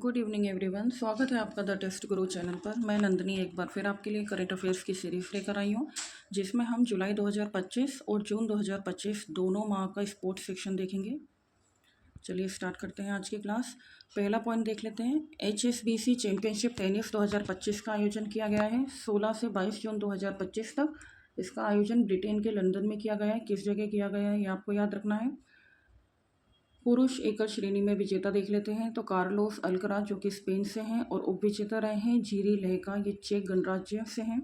Good evening everyone. स्वागत है आपका द टेस्ट गुरु चैनल पर। मैं नंदिनी एक बार फिर आपके लिए करंट अफेयर्स की सीरीज लेकर आई हूँ, जिसमें हम जुलाई 2025 और जून 2025 दोनों माह का स्पोर्ट्स सेक्शन देखेंगे। चलिए स्टार्ट करते हैं आज की क्लास। पहला पॉइंट देख लेते हैं। HSBC चैम्पियनशिप टेनिस 2025 का आयोजन किया गया है 16 से 22 जून 2025 तक। इसका आयोजन ब्रिटेन के लंदन में किया गया है। किस जगह किया गया है ये आपको याद रखना है। पुरुष एकल श्रेणी में विजेता देख लेते हैं तो कार्लोस अल्कराज जो कि स्पेन से हैं और उप विजेता रहे हैं जीरी लहका, ये चेक गणराज्य से हैं।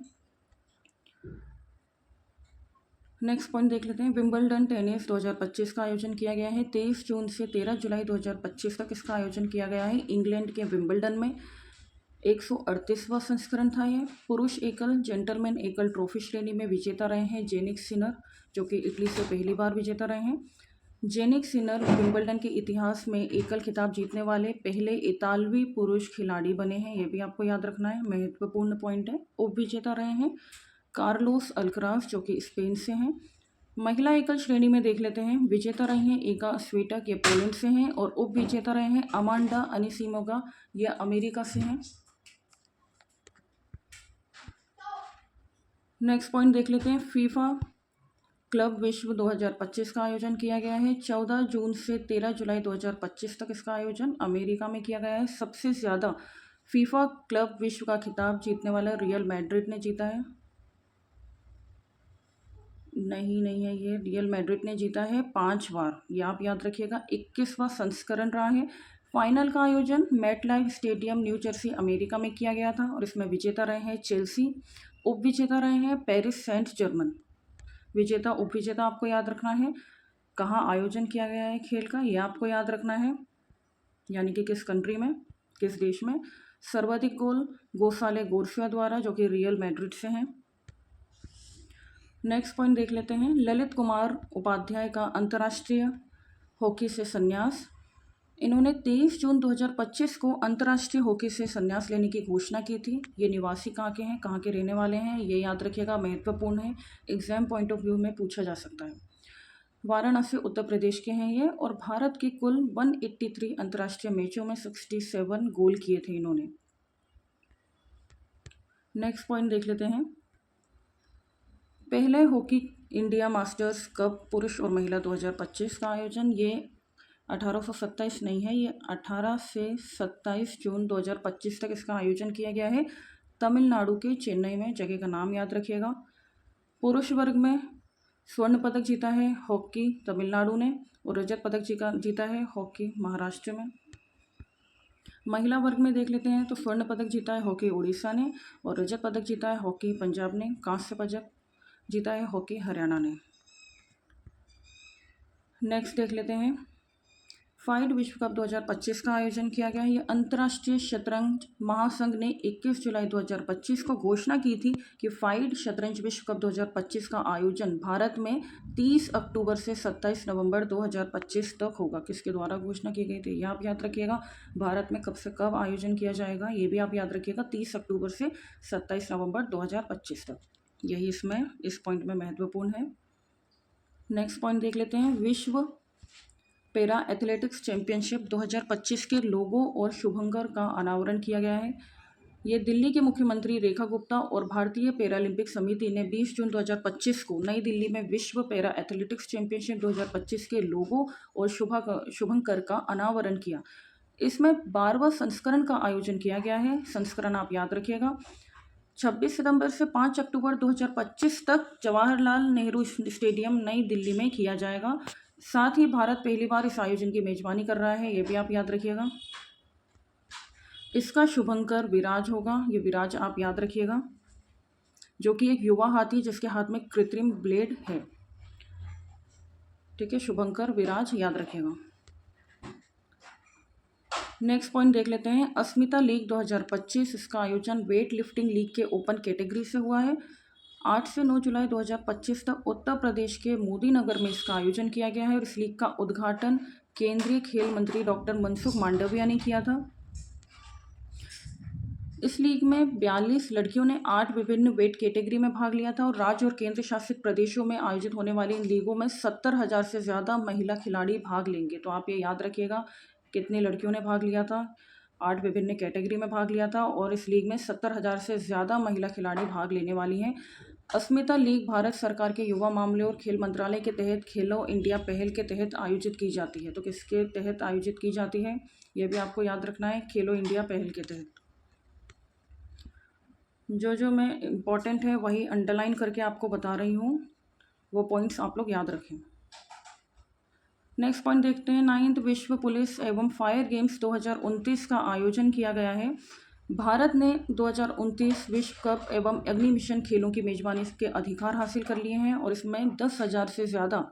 नेक्स्ट पॉइंट देख लेते हैं। विंबलडन टेनिस 2025 का आयोजन किया गया है 23 जून से 13 जुलाई 2025 तक। इसका आयोजन किया गया है इंग्लैंड के विंबलडन में। 138वां संस्करण था ये। पुरुष एकल जेंटलमैन एकल ट्रॉफी श्रेणी में विजेता रहे हैं जेनिक सिनर, जो कि इटली से पहली बार विजेता रहे हैं। जेनिक सिनर विंबलडन के इतिहास में एकल खिताब जीतने वाले पहले इतालवी पुरुष खिलाड़ी बने हैं। ये भी आपको याद रखना है, महत्वपूर्ण पॉइंट है। उप विजेता रहे हैं कार्लोस अल्कराज जो कि स्पेन से हैं। महिला एकल श्रेणी में देख लेते हैं। विजेता रही हैं एगा स्वीटक, ये पोलैंड से हैं और उप विजेता रहे हैं अमांडा अनिसिमोगा, ये अमेरिका से हैं। नेक्स्ट पॉइंट देख लेते हैं। फीफा क्लब विश्व 2025 का आयोजन किया गया है 14 जून से 13 जुलाई 2025 तक। इसका आयोजन अमेरिका में किया गया है। सबसे ज़्यादा फीफा क्लब विश्व का खिताब जीतने वाला रियल मैड्रिड ने जीता है। नहीं है, ये रियल मैड्रिड ने जीता है 5 बार, ये आप याद रखिएगा। 21वां संस्करण रहा है। फाइनल का आयोजन MetLife stadium new Jersey America में किया गया था और इसमें विजेता रहे हैं चेल्सी, उप विजेता रहे हैं पेरिस सेंट जर्मन। विजेता उप विजेता आपको याद रखना है। कहाँ आयोजन किया गया है खेल का, यह आपको याद रखना है, यानी कि किस कंट्री में, किस देश में। सर्वाधिक गोल गोसाले गोरसिया द्वारा, जो कि रियल मैड्रिड से हैं। नेक्स्ट पॉइंट देख लेते हैं। ललित कुमार उपाध्याय का अंतर्राष्ट्रीय हॉकी से संन्यास। इन्होंने 23 जून 2025 को अंतर्राष्ट्रीय हॉकी से संन्यास लेने की घोषणा की थी। ये निवासी कहाँ के हैं, कहाँ के रहने वाले हैं, ये याद रखिएगा, महत्वपूर्ण है, एग्जाम पॉइंट ऑफ व्यू में पूछा जा सकता है। वाराणसी उत्तर प्रदेश के हैं ये और भारत की कुल 183 अंतर्राष्ट्रीय मैचों में 67 गोल किए थे इन्होंने। नेक्स्ट पॉइंट देख लेते हैं। पहले हॉकी इंडिया मास्टर्स कप पुरुष और महिला 2025 का आयोजन, ये 1827 नहीं है, ये 18 से 27 जून 2025 तक इसका आयोजन किया गया है तमिलनाडु के चेन्नई में। जगह का नाम याद रखिएगा। पुरुष वर्ग में स्वर्ण पदक जीता है हॉकी तमिलनाडु ने और रजत पदक जीता है हॉकी महाराष्ट्र में। महिला वर्ग में देख लेते हैं तो स्वर्ण पदक जीता है हॉकी उड़ीसा ने और रजत पदक जीता है हॉकी पंजाब ने। कांस्य पदक जीता है हॉकी हरियाणा ने। नेक्स्ट देख लेते हैं। फाइड विश्व कप 2025 का आयोजन किया गया है। ये अंतर्राष्ट्रीय शतरंज महासंघ ने 21 जुलाई 2025 को घोषणा की थी कि फाइड शतरंज विश्व कप 2025 का आयोजन भारत में 30 अक्टूबर से 27 नवंबर 2025 तक होगा। किसके द्वारा घोषणा की गई थी, ये आप याद रखिएगा। भारत में कब से कब आयोजन किया जाएगा ये भी आप याद रखिएगा, 30 अक्टूबर से 27 नवंबर 2025 तक। यही इसमें इस पॉइंट में महत्वपूर्ण है। नेक्स्ट पॉइंट देख लेते हैं। विश्व पैरा एथलेटिक्स चैंपियनशिप 2025 के लोगो और शुभंकर का अनावरण किया गया है। ये दिल्ली के मुख्यमंत्री रेखा गुप्ता और भारतीय पैरालंपिक समिति ने 20 जून 2025 को नई दिल्ली में विश्व पैरा एथलेटिक्स चैंपियनशिप 2025 के लोगो और शुभंकर का अनावरण किया। इसमें 12वां संस्करण का आयोजन किया गया है। संस्करण आप याद रखिएगा। 26 सितंबर से 5 अक्टूबर 2025 तक जवाहरलाल नेहरू स्टेडियम नई दिल्ली में किया जाएगा। साथ ही भारत पहली बार इस आयोजन की मेजबानी कर रहा है, ये भी आप याद रखिएगा। इसका शुभंकर विराज होगा, ये विराज आप याद रखिएगा, जो कि एक युवा हाथी जिसके हाथ में कृत्रिम ब्लेड है। ठीक है, शुभंकर विराज याद रखिएगा। नेक्स्ट पॉइंट देख लेते हैं। अस्मिता लीग 2025, इसका आयोजन वेट लिफ्टिंग लीग के ओपन कैटेगरी से हुआ है। 8 से 9 जुलाई 2025 तक उत्तर प्रदेश के मोदी नगर में इसका आयोजन किया गया है और इस लीग का उद्घाटन केंद्रीय खेल मंत्री डॉक्टर मनसुख मांडविया ने किया था। इस लीग में 42 लड़कियों ने 8 विभिन्न वेट कैटेगरी में भाग लिया था और राज्य और केंद्र शासित प्रदेशों में आयोजित होने वाली इन लीगों में 70,000 से ज़्यादा महिला खिलाड़ी भाग लेंगे। तो आप ये याद रखिएगा कितनी लड़कियों ने भाग लिया था। 8 विभिन्न कैटेगरी में भाग लिया था और इस लीग में 70,000 से ज़्यादा महिला खिलाड़ी भाग लेने वाली हैं। अस्मिता लीग भारत सरकार के युवा मामले और खेल मंत्रालय के तहत खेलो इंडिया पहल के तहत आयोजित की जाती है। तो किसके तहत आयोजित की जाती है ये भी आपको याद रखना है, खेलो इंडिया पहल के तहत। जो मैं इम्पोर्टेंट है वही अंडरलाइन करके आपको बता रही हूँ, वो पॉइंट्स आप लोग याद रखें। नेक्स्ट पॉइंट देखते हैं, 9th विश्व पुलिस एवं फायर गेम्स 2029 का आयोजन किया गया है। भारत ने 2029 विश्व कप एवं अग्नि मिशन खेलों की मेजबानी के अधिकार हासिल कर लिए हैं और इसमें 10,000 से ज़्यादा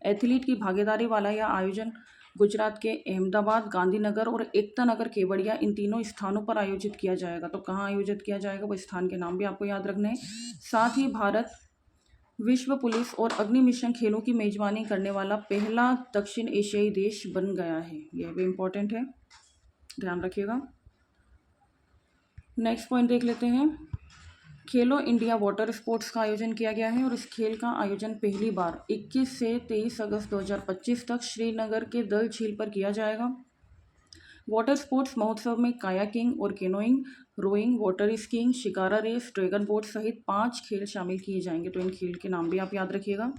एथलीट की भागीदारी वाला यह आयोजन गुजरात के अहमदाबाद, गांधीनगर और एकता नगर केवड़िया इन तीनों स्थानों पर आयोजित किया जाएगा। तो कहाँ आयोजित किया जाएगा वो स्थान के नाम भी आपको याद रखने हैं। साथ ही भारत विश्व पुलिस और अग्नि मिशन खेलों की मेजबानी करने वाला पहला दक्षिण एशियाई देश बन गया है। यह भी इम्पोर्टेंट है, ध्यान रखिएगा। नेक्स्ट पॉइंट देख लेते हैं, खेलो इंडिया वाटर स्पोर्ट्स का आयोजन किया गया है और इस खेल का आयोजन पहली बार 21 से 23 अगस्त 2025 तक श्रीनगर के दल झील पर किया जाएगा। वाटर स्पोर्ट्स महोत्सव में कायाकिंग और canoeing, rowing, water skiing, shikara race, dragon boat सहित 5 खेल शामिल किए जाएंगे। तो इन खेल के नाम भी आप याद रखिएगा।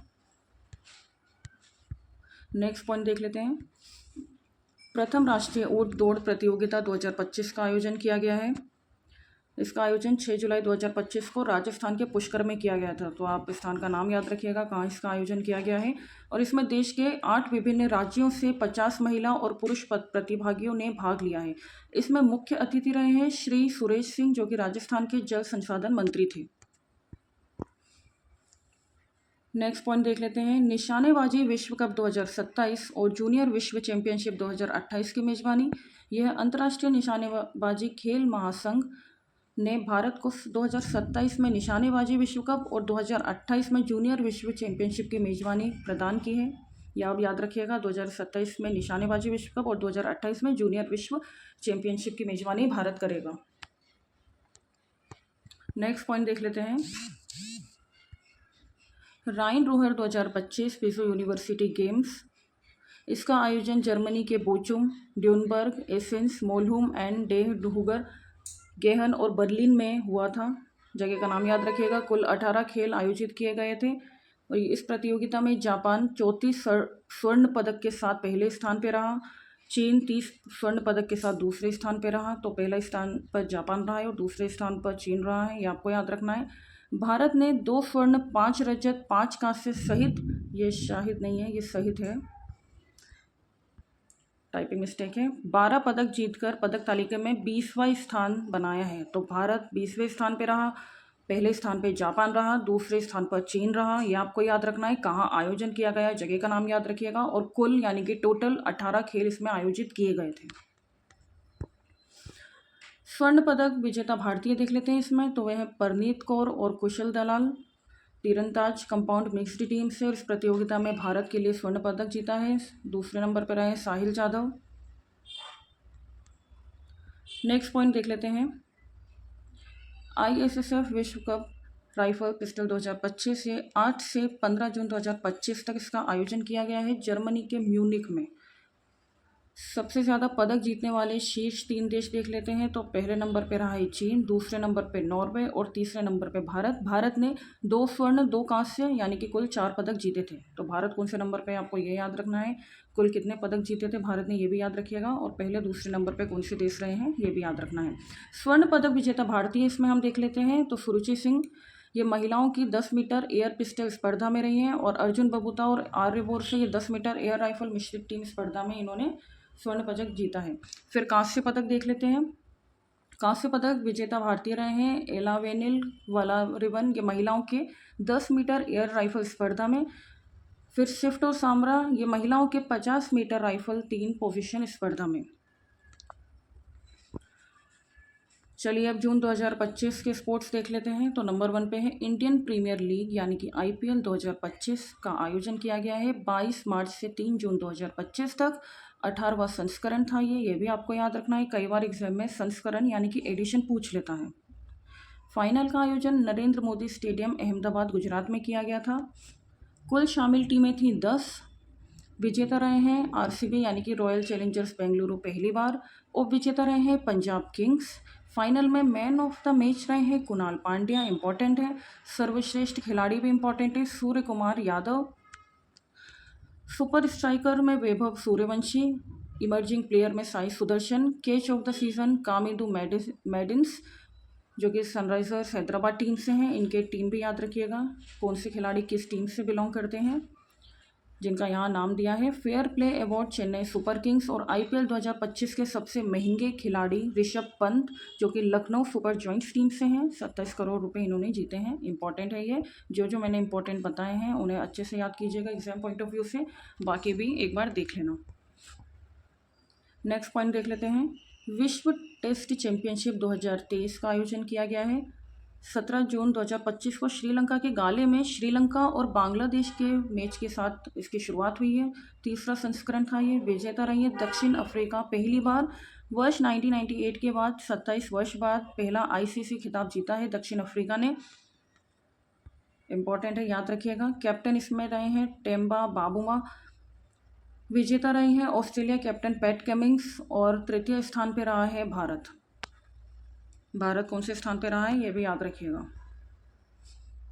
नेक्स्ट पॉइंट देख लेते हैं, प्रथम राष्ट्रीय ऊंट दौड़ प्रतियोगिता 2025 का आयोजन किया गया है। इसका आयोजन 6 जुलाई 2025 को राजस्थान के पुष्कर में किया गया था। तो आप स्थान का नाम याद रखिएगा कहाँ इसका आयोजन किया गया है। और इसमें देश के 8 विभिन्न राज्यों से 50 महिला और पुरुष प्रतिभागियों ने भाग लिया है। इसमें मुख्य अतिथि रहे हैं श्री सुरेश सिंह, जो कि राजस्थान के जल संसाधन मंत्री थे। नेक्स्ट पॉइंट देख लेते हैं, निशानेबाजी विश्व कप 2027 और जूनियर विश्व चैंपियनशिप 2028 की मेजबानी यह अंतर्राष्ट्रीय निशानेबाजी खेल महासंघ ने भारत को 2027 में निशानेबाजी विश्व कप और 2028 में जूनियर विश्व चैंपियनशिप की मेजबानी प्रदान की है। यह आप याद रखिएगा, 2027 में निशानेबाजी विश्व कप और 2028 में जूनियर विश्व चैंपियनशिप की मेजबानी भारत करेगा। नेक्स्ट पॉइंट देख लेते हैं, राइन रोहर 2025 विश्व यूनिवर्सिटी गेम्स। इसका आयोजन जर्मनी के बोचुम, ड्यूनबर्ग, एसेंस, मोलहुम एंड डेह डूगर, गेहन और बर्लिन में हुआ था। जगह का नाम याद रखिएगा। कुल 18 खेल आयोजित किए गए थे और इस प्रतियोगिता में जापान 34 स्वर्ण पदक के साथ पहले स्थान पर रहा। चीन 30 स्वर्ण पदक के साथ दूसरे स्थान पर रहा। तो पहला स्थान पर जापान रहा है और दूसरे स्थान पर चीन रहा है, ये आपको याद रखना है। भारत ने 2 स्वर्ण, 5 रजत, 5 कांस्य सहित, ये शाहिद नहीं है, ये सहित है, टाइपिंग मिस्टेक है, 12 पदक जीतकर पदक तालिका में 20वां स्थान बनाया है। तो भारत 20वें स्थान पे रहा, पहले स्थान पे जापान रहा, दूसरे स्थान पर चीन रहा। ये आपको याद रखना है। कहाँ आयोजन किया गया, जगह का नाम याद रखिएगा। और कुल यानी कि टोटल 18 खेल इसमें आयोजित किए गए थे। स्वर्ण पदक विजेता भारतीय देख लेते हैं इसमें, तो वह है परनीत कौर और कुशल दलाल, तीरंदाज कंपाउंड मिक्स्ड टीम से। और इस प्रतियोगिता में भारत के लिए स्वर्ण पदक जीता है। दूसरे नंबर पर रहे साहिल जाधव। नेक्स्ट पॉइंट देख लेते हैं, ISSF विश्व कप राइफल पिस्टल 2025 से 8 से 15 जून 2025 तक इसका आयोजन किया गया है जर्मनी के म्यूनिक में। सबसे ज़्यादा पदक जीतने वाले शीर्ष 3 देश देख लेते हैं। तो पहले नंबर पे रहा है चीन, दूसरे नंबर पे नॉर्वे और तीसरे नंबर पे भारत। भारत ने 2 स्वर्ण, 2 कांस्य यानी कि कुल 4 पदक जीते थे। तो भारत कौन से नंबर पे, आपको ये याद रखना है। कुल कितने पदक जीते थे भारत ने, ये भी याद रखिएगा। और पहले दूसरे नंबर पर कौन से देश रहे हैं, ये भी याद रखना है। स्वर्ण पदक विजेता भारतीय इसमें हम देख लेते हैं, तो सुरुचि सिंह, ये महिलाओं की 10 मीटर एयर पिस्टल स्पर्धा में रही हैं। और अर्जुन बबूता और आर्यबोर से ये 10 मीटर एयर राइफल मिश्रित टीम स्पर्धा में इन्होंने स्वर्ण पदक जीता है। फिर कांस्य पदक देख लेते हैं। कांस्य पदक विजेता भारतीय रहे हैं एलावेनिल वलारिवन, ये महिलाओं के 10 मीटर एयर राइफल स्पर्धा में। फिर शिफ्ट और सामरा, ये महिलाओं के 50 मीटर राइफल 3 पोजीशन स्पर्धा में। चलिए अब जून 2025 के स्पोर्ट्स देख लेते हैं। तो नंबर 1 पे है इंडियन प्रीमियर लीग यानी कि IPL 2025 का आयोजन किया गया है 22 मार्च से 3 जून 2025 तक। 18वां संस्करण था ये भी आपको याद रखना है। कई बार एग्जाम में संस्करण यानी कि एडिशन पूछ लेता है। फाइनल का आयोजन नरेंद्र मोदी स्टेडियम अहमदाबाद गुजरात में किया गया था। कुल शामिल टीमें थी 10। विजेता रहे हैं RCB यानी कि रॉयल चैलेंजर्स बेंगलुरु पहली बार। उप विजेता रहे हैं पंजाब किंग्स। फाइनल में मैन ऑफ द मैच रहे हैं कुणाल पांड्या, इंपॉर्टेंट है। सर्वश्रेष्ठ खिलाड़ी भी इंपॉर्टेंट है, Suryakumar Yadav. Super striker में वैभव सूर्यवंशी। इमर्जिंग प्लेयर में Sai Sudharsan. Catch of the season Kamindu Mendis, जो कि सनराइजर्स हैदराबाद टीम से हैं। इनके टीम भी याद रखिएगा, कौन से खिलाड़ी किस टीम से बिलोंग करते हैं, जिनका यहाँ नाम दिया है। Fair play award Chennai super Kings. और IPL 2025 के सबसे महंगे खिलाड़ी ऋषभ पंत, जो कि लखनऊ सुपर जॉइंट्स टीम से हैं। 27 करोड़ रुपए इन्होंने जीते हैं। इंपॉर्टेंट है ये, जो मैंने इंपॉर्टेंट बताए हैं उन्हें अच्छे से याद कीजिएगा एग्जाम पॉइंट ऑफ व्यू से, बाकी भी एक बार देख लेना। नेक्स्ट पॉइंट देख लेते हैं। विश्व टेस्ट चैंपियनशिप 2023 का आयोजन किया गया है। 17 जून 2025 को श्रीलंका के गाले में श्रीलंका और बांग्लादेश के मैच के साथ इसकी शुरुआत हुई है। तीसरा संस्करण था ये। विजेता रही है दक्षिण अफ्रीका, पहली बार वर्ष 1998 के बाद 27 वर्ष बाद पहला ICC खिताब जीता है दक्षिण अफ्रीका ने। इंपॉर्टेंट है, याद रखिएगा। कैप्टन इसमें रहे हैं टेम्बा बाबूमा। विजेता रहे हैं ऑस्ट्रेलिया कैप्टन पैट कमिंग्स। और तृतीय स्थान पर रहा है भारत। भारत कौन से स्थान पर रहा है ये भी याद रखिएगा।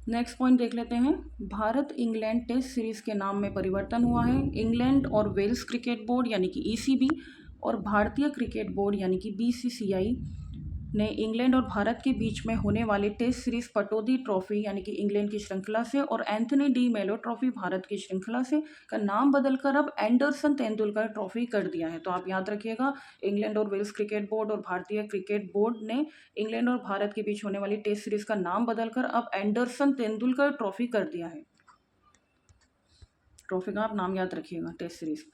नेक्स्ट पॉइंट देख लेते हैं। भारत इंग्लैंड टेस्ट सीरीज के नाम में परिवर्तन हुआ है। इंग्लैंड और वेल्स क्रिकेट बोर्ड यानी कि ECB और भारतीय क्रिकेट बोर्ड यानी कि BCCI ने इंग्लैंड और भारत के बीच में होने वाले टेस्ट सीरीज पटौदी ट्रॉफी यानी कि इंग्लैंड की श्रृंखला से और एंथनी डी मेलो ट्रॉफी भारत की श्रृंखला से का नाम बदलकर अब एंडरसन तेंदुलकर ट्रॉफी कर दिया है। तो आप याद रखिएगा, इंग्लैंड और वेल्स क्रिकेट बोर्ड और भारतीय क्रिकेट बोर्ड ने इंग्लैंड और भारत के बीच होने वाली टेस्ट सीरीज का नाम बदलकर अब एंडरसन तेंदुलकर ट्रॉफी कर दिया है। ट्रॉफी का आप नाम याद रखिएगा, टेस्ट सीरीज।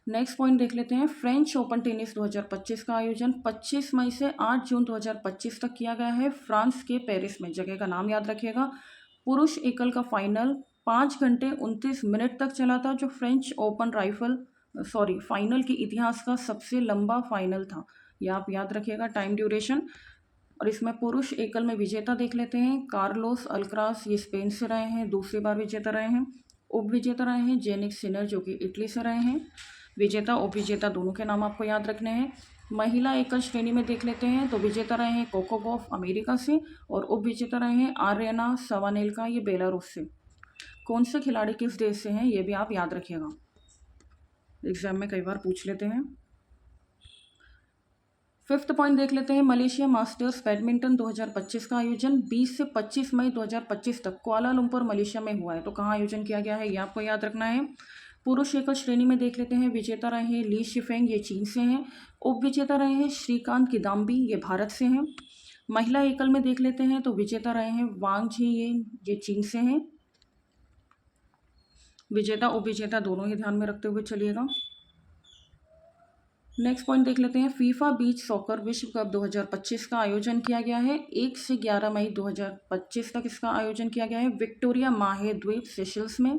नेक्स्ट पॉइंट देख लेते हैं। फ्रेंच ओपन टेनिस 2025 का आयोजन 25 मई से 8 जून 2025 तक किया गया है फ्रांस के पेरिस में। जगह का नाम याद रखिएगा। पुरुष एकल का फाइनल 5 घंटे 29 मिनट तक चला था, जो फ्रेंच ओपन फाइनल के इतिहास का सबसे लंबा फाइनल था। यह आप याद रखिएगा, टाइम ड्यूरेशन। और इसमें पुरुष एकल में विजेता देख लेते हैं। कार्लोस अल्कराज, ये स्पेन से रहे हैं, दूसरी बार विजेता रहे हैं। उप विजेता रहे हैं जेनिक सिनर, जो कि इटली से रहे हैं। विजेता उप विजेता दोनों के नाम आपको याद रखने हैं। महिला एकल श्रेणी में देख लेते हैं तो विजेता रहे हैं कोको गॉफ अमेरिका से और उप विजेता रहे हैं आर्यना सवानेल्का, ये बेलारूस से। कौन से खिलाड़ी किस देश से हैं ये भी आप याद रखिएगा, एग्जाम में कई बार पूछ लेते हैं। फिफ्थ पॉइंट देख लेते हैं। मलेशिया मास्टर्स बैडमिंटन 2025 का आयोजन 20 से 25 मई 2025 तक कुआलालंपुर मलेशिया में हुआ है। तो कहाँ आयोजन किया गया है ये आपको याद रखना है। पुरुष एकल श्रेणी में देख लेते हैं। विजेता रहे हैं ली शिफेंग, ये चीन से हैं। उप विजेता रहे हैं श्रीकांत किदाम्बी, ये भारत से हैं। महिला एकल में देख लेते हैं तो विजेता रहे हैं वांग झी, ये चीन से हैं। विजेता उप विजेता दोनों ही ध्यान में रखते हुए चलिएगा। नेक्स्ट पॉइंट देख लेते हैं। फीफा बीच सॉकर विश्व कप 2025 का आयोजन किया गया है। 1 से 11 मई 2025 तक इसका आयोजन किया गया है विक्टोरिया माहे द्वीप सेशल्स में।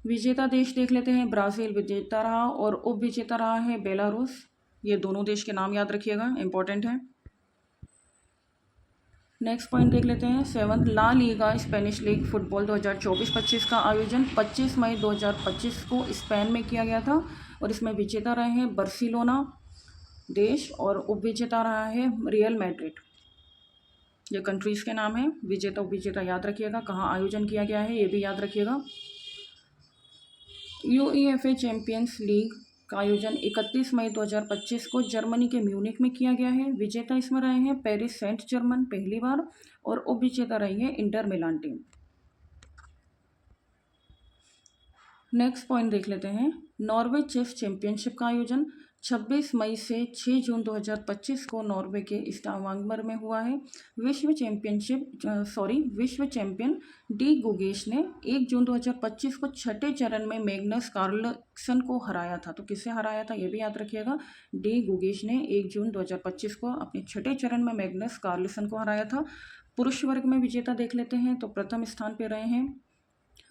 विजेता देश देख लेते हैं। ब्राज़ील विजेता रहा और उप विजेता रहा है बेलारूस। ये दोनों देश के नाम याद रखिएगा, इंपॉर्टेंट है। नेक्स्ट पॉइंट देख लेते हैं। 7th La Liga Spanish league football 2024-25 का आयोजन 25 मई 2025 को स्पेन में किया गया था और इसमें विजेता रहे हैं बार्सिलोना देश और उप विजेता रहा है रियल मैड्रिड। ये कंट्रीज़ के नाम है। विजेता उप विजेता याद रखिएगा। कहाँ आयोजन किया गया है ये भी याद रखिएगा। UEFA चैंपियंस लीग का आयोजन 31 मई 2025 को जर्मनी के म्यूनिक में किया गया है। विजेता इसमें रहे हैं पेरिस सेंट जर्मन पहली बार और उप विजेता रही है Inter Milan team. Next point देख लेते हैं। नॉर्वे चेस चैंपियनशिप का आयोजन 26 मई से 6 जून 2025 को नॉर्वे के स्टावांगर में हुआ है। विश्व चैंपियन डी गुगेश ने 1 जून 2025 को छठे चरण में मैग्नस कार्लसन को हराया था। तो किससे हराया था ये भी याद रखिएगा। डी गुगेश ने 1 जून 2025 को अपने छठे चरण में मैग्नस कार्लसन को हराया था। पुरुष वर्ग में विजेता देख लेते हैं तो प्रथम स्थान पर रहे हैं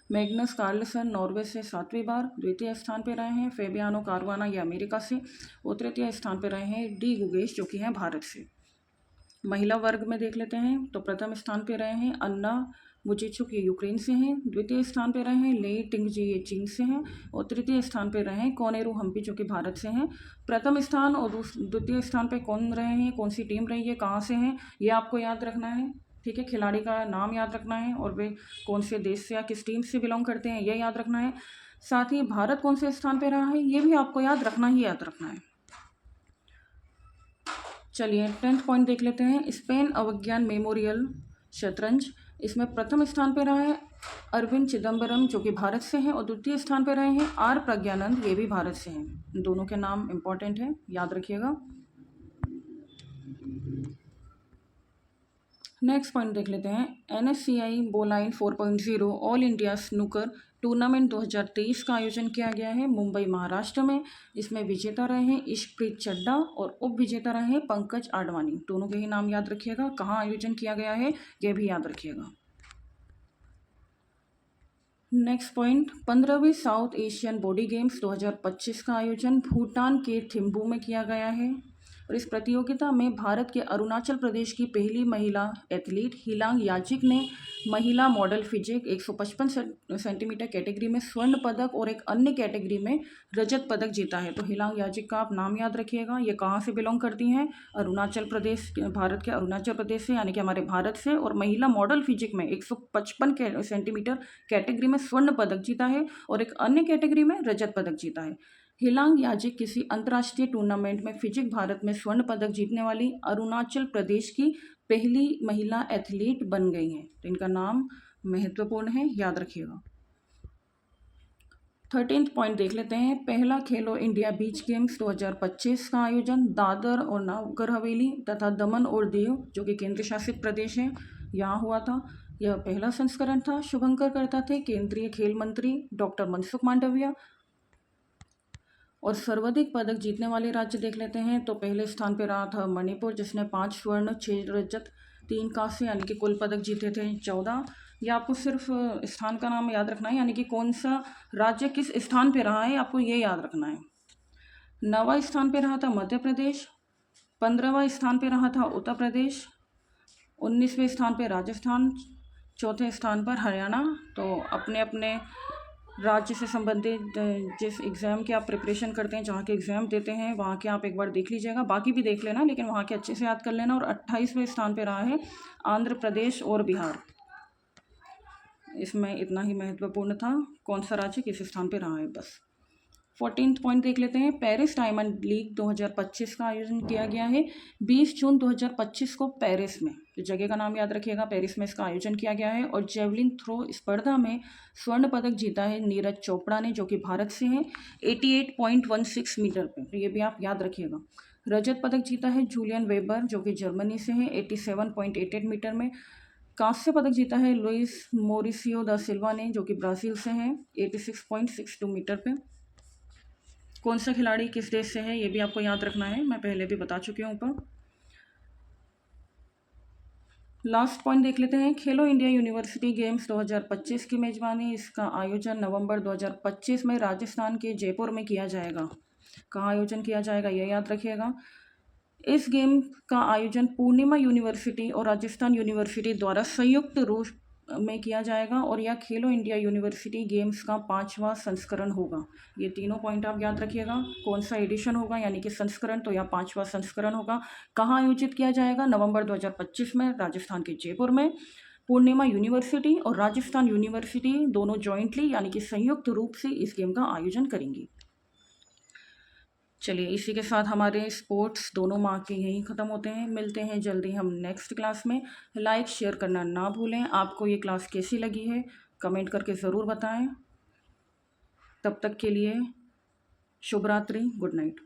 मैग्नस कार्लसन नॉर्वे से 7वीं बार। द्वितीय स्थान पर रहे हैं फेबियानो कारुआना, ये अमेरिका से। और तृतीय स्थान पर रहे हैं डी गुगेश, जो कि हैं भारत से। महिला वर्ग में देख लेते हैं तो प्रथम स्थान पर रहे हैं अन्ना वुजिचुक ये यूक्रेन से हैं। द्वितीय स्थान पर रहे हैं ले टिंगजी ये चीन से हैं। और तृतीय स्थान पर रहे हैं कोनेरू हम्पी जो कि भारत से हैं। प्रथम स्थान और द्वितीय स्थान पर कौन रहे हैं, कौन सी टीम रही है, कहाँ से हैं, ये आपको याद रखना है। ठीक है, खिलाड़ी का नाम याद रखना है और वे कौन से देश से या किस टीम से बिलोंग करते हैं, ये याद रखना है। साथ ही भारत कौन से स्थान पर रहा है, ये भी आपको याद रखना है। चलिए 10th पॉइंट देख लेते हैं। स्पेन अवज्ञान मेमोरियल शतरंज, इसमें प्रथम स्थान पर रहा है अरविंद चिदम्बरम जो कि भारत से हैं। और द्वितीय स्थान पर रहे हैं आर प्रज्ञानंद, ये भी भारत से हैं। दोनों के नाम इंपॉर्टेंट है, याद रखिएगा। नेक्स्ट पॉइंट देख लेते हैं। NSCI बोलाइन 4.0 all India snooker tournament 2023 का आयोजन किया गया है मुंबई महाराष्ट्र में। इसमें विजेता रहे हैं इशप्रीत चड्डा और उप विजेता रहे हैं पंकज आडवाणी। दोनों के ही नाम याद रखिएगा। कहाँ आयोजन किया गया है ये भी याद रखिएगा। नेक्स्ट पॉइंट 15वीं साउथ एशियन बॉडी गेम्स 2025 का आयोजन भूटान के थिम्पू में किया गया है। और इस प्रतियोगिता में भारत के अरुणाचल प्रदेश की पहली महिला एथलीट हिलांग याजिक ने महिला मॉडल फिजिक 155 सेंटीमीटर कैटेगरी में स्वर्ण पदक और एक अन्य कैटेगरी में रजत पदक जीता है। तो हिलांग याजिक का आप नाम याद रखिएगा। ये कहाँ से बिलोंग करती हैं, अरुणाचल प्रदेश, भारत के अरुणाचल प्रदेश से, यानी कि हमारे भारत से। और महिला मॉडल फिजिक में 155 सेंटीमीटर कैटेगरी में स्वर्ण पदक जीता है और एक अन्य कैटेगरी में रजत पदक जीता है। हिलांग याजिक किसी अंतर्राष्ट्रीय टूर्नामेंट में फिजिक भारत में स्वर्ण पदक जीतने वाली अरुणाचल प्रदेश की पहली महिला एथलीट बन गई हैं। तो इनका नाम महत्वपूर्ण है, याद रखिएगा। 13th पॉइंट देख लेते हैं। पहला खेलो इंडिया बीच गेम्स 2025 का आयोजन दादर और नगर हवेली तथा दमन और दीव जो कि केंद्र शासित प्रदेश हैं यहाँ हुआ था। यह पहला संस्करण था। शुभंकर करता थे केंद्रीय खेल मंत्री डॉक्टर मनसुख मांडविया। और सर्वाधिक पदक जीतने वाले राज्य देख लेते हैं। तो पहले स्थान पर रहा था मणिपुर जिसने 5 स्वर्ण 6 रजत 3 कांस्य यानी कि कुल पदक जीते थे 14। या आपको सिर्फ स्थान का नाम याद रखना है, यानी कि कौन सा राज्य किस स्थान पर रहा है आपको ये याद रखना है। 9वां स्थान पर रहा था मध्य प्रदेश। 15वां स्थान पर रहा था उत्तर प्रदेश। 19वें स्थान पर राजस्थान। चौथे स्थान पर हरियाणा। तो अपने अपने राज्य से संबंधित जिस एग्ज़ाम के आप प्रिपरेशन करते हैं, जहाँ के एग्ज़ाम देते हैं, वहाँ के आप एक बार देख लीजिएगा। बाकी भी देख लेना, लेकिन वहाँ के अच्छे से याद कर लेना। और 28वें स्थान पे रहा है आंध्र प्रदेश और बिहार। इसमें इतना ही महत्वपूर्ण था कौन सा राज्य किस स्थान पे रहा है, बस। 14th पॉइंट देख लेते हैं। पेरिस डायमंड लीग 2025 का आयोजन किया गया है 20 जून 2025 को पेरिस में। तो जगह का नाम याद रखिएगा, पेरिस में इसका आयोजन किया गया है। और जेवलिन थ्रो स्पर्धा में स्वर्ण पदक जीता है नीरज चोपड़ा ने जो कि भारत से हैं 88.16 मीटर पे। तो ये भी आप याद रखिएगा। रजत पदक जीता है जूलियन वेबर जो कि जर्मनी से हैं 87.88 मीटर में। कांस्य पदक जीता है लुइस मोरिसियो दा सिल्वा ने जो कि ब्राज़ील से हैं 86.62 मीटर पे। कौन सा खिलाड़ी किस देश से है ये भी आपको याद रखना है, मैं पहले भी बता चुकी हूँ ऊपर। लास्ट पॉइंट देख लेते हैं। खेलो इंडिया यूनिवर्सिटी गेम्स 2025 की मेजबानी, इसका आयोजन नवंबर 2025 में राजस्थान के जयपुर में किया जाएगा। कहाँ आयोजन किया जाएगा ये याद रखिएगा। इस गेम का आयोजन पूर्णिमा यूनिवर्सिटी और राजस्थान यूनिवर्सिटी द्वारा संयुक्त रूप में किया जाएगा। और यह खेलो इंडिया यूनिवर्सिटी गेम्स का 5वां संस्करण होगा। ये तीनों पॉइंट आप याद रखिएगा। कौन सा एडिशन होगा यानी कि संस्करण, तो यह 5वां संस्करण होगा। कहाँ आयोजित किया जाएगा, नवंबर 2025 में राजस्थान के जयपुर में। पूर्णिमा यूनिवर्सिटी और राजस्थान यूनिवर्सिटी दोनों जॉइंटली यानी कि संयुक्त रूप से इस गेम का आयोजन करेंगी। चलिए इसी के साथ हमारे स्पोर्ट्स दोनों माह के यहीं ख़त्म होते हैं। मिलते हैं जल्दी हम नेक्स्ट क्लास में। लाइक शेयर करना ना भूलें। आपको ये क्लास कैसी लगी है कमेंट करके ज़रूर बताएं। तब तक के लिए शुभ रात्रि, गुड नाइट।